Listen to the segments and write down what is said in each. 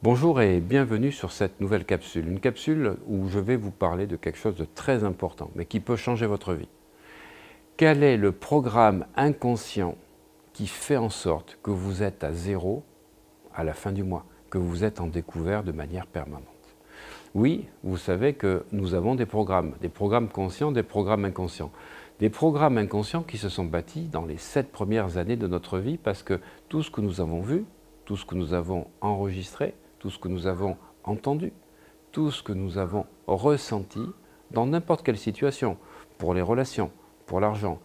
Bonjour et bienvenue sur cette nouvelle capsule. Une capsule où je vais vous parler de quelque chose de très important, mais qui peut changer votre vie. Quel est le programme inconscient qui fait en sorte que vous êtes à zéro à la fin du mois, que vous êtes en découvert de manière permanente? Oui, vous savez que nous avons des programmes conscients, des programmes inconscients. Des programmes inconscients qui se sont bâtis dans les 7 premières années de notre vie parce que tout ce que nous avons vu, tout ce que nous avons enregistré, tout ce que nous avons entendu, tout ce que nous avons ressenti dans n'importe quelle situation, pour les relations, pour l'argent,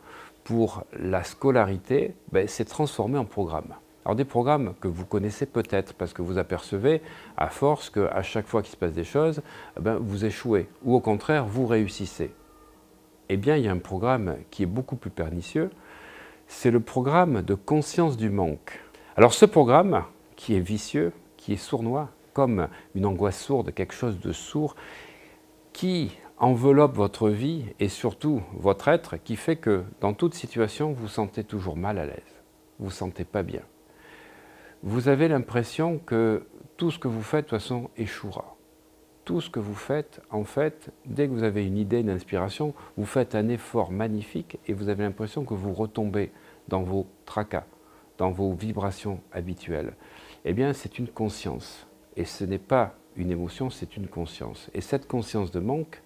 pour la scolarité, c'est transformé en programme. Alors des programmes que vous connaissez peut-être parce que vous apercevez à force qu'à chaque fois qu'il se passe des choses, vous échouez ou au contraire vous réussissez. Eh bien il y a un programme qui est beaucoup plus pernicieux, c'est le programme de conscience du manque. Alors ce programme qui est vicieux, qui est sournois, comme une angoisse sourde, quelque chose de sourd, qui enveloppe votre vie et surtout votre être, qui fait que dans toute situation, vous vous sentez toujours mal à l'aise, vous ne vous sentez pas bien. Vous avez l'impression que tout ce que vous faites, de toute façon, échouera. Tout ce que vous faites, en fait, dès que vous avez une idée, une inspiration, vous faites un effort magnifique et vous avez l'impression que vous retombez dans vos tracas, dans vos vibrations habituelles. Eh bien, c'est une conscience. Et ce n'est pas une émotion, c'est une conscience. Et cette conscience de manque,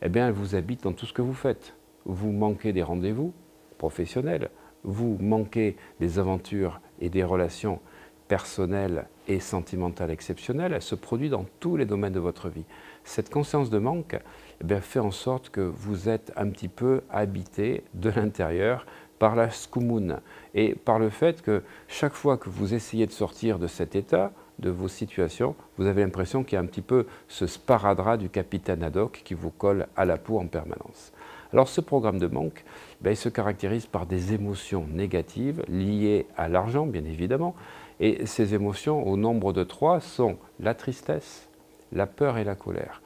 eh bien, elle vous habite dans tout ce que vous faites. Vous manquez des rendez-vous professionnels, vous manquez des aventures et des relations personnelles et sentimentales exceptionnelles, elle se produit dans tous les domaines de votre vie. Cette conscience de manque fait en sorte que vous êtes un petit peu habité de l'intérieur par la scoumoune et par le fait que chaque fois que vous essayez de sortir de cet état, de vos situations, vous avez l'impression qu'il y a un petit peu ce sparadrap du capitaine Haddock qui vous colle à la peau en permanence. Alors ce programme de manque, il se caractérise par des émotions négatives liées à l'argent, bien évidemment, et ces émotions, au nombre de 3, sont la tristesse, la peur et la colère.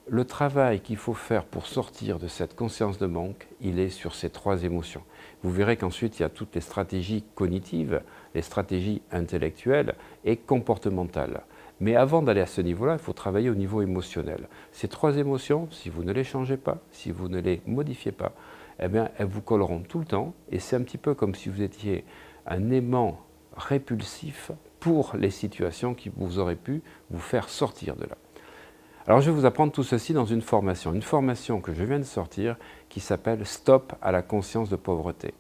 Le travail qu'il faut faire pour sortir de cette conscience de manque, il est sur ces 3 émotions. Vous verrez qu'ensuite, il y a toutes les stratégies cognitives, les stratégies intellectuelles et comportementales. Mais avant d'aller à ce niveau-là, il faut travailler au niveau émotionnel. Ces 3 émotions, si vous ne les changez pas, si vous ne les modifiez pas, elles vous colleront tout le temps. Et c'est un petit peu comme si vous étiez un aimant répulsif pour les situations qui vous auraient pu vous faire sortir de là. Alors je vais vous apprendre tout ceci dans une formation que je viens de sortir qui s'appelle « Stop à la conscience de pauvreté ».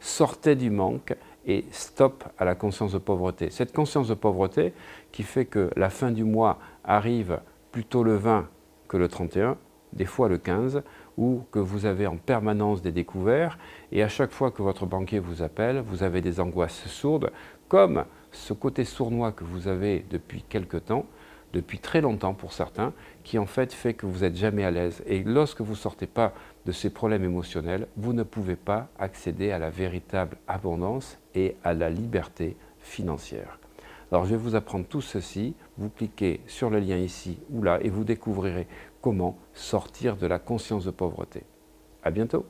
Sortez du manque et stop à la conscience de pauvreté. Cette conscience de pauvreté qui fait que la fin du mois arrive plutôt le 20 que le 31, des fois le 15, ou que vous avez en permanence des découverts, et à chaque fois que votre banquier vous appelle, vous avez des angoisses sourdes, comme ce côté sournois que vous avez depuis quelque temps, depuis très longtemps pour certains, qui en fait que vous n'êtes jamais à l'aise. Et lorsque vous ne sortez pas de ces problèmes émotionnels, vous ne pouvez pas accéder à la véritable abondance et à la liberté financière. Alors je vais vous apprendre tout ceci, vous cliquez sur le lien ici ou là et vous découvrirez comment sortir de la conscience de pauvreté. À bientôt.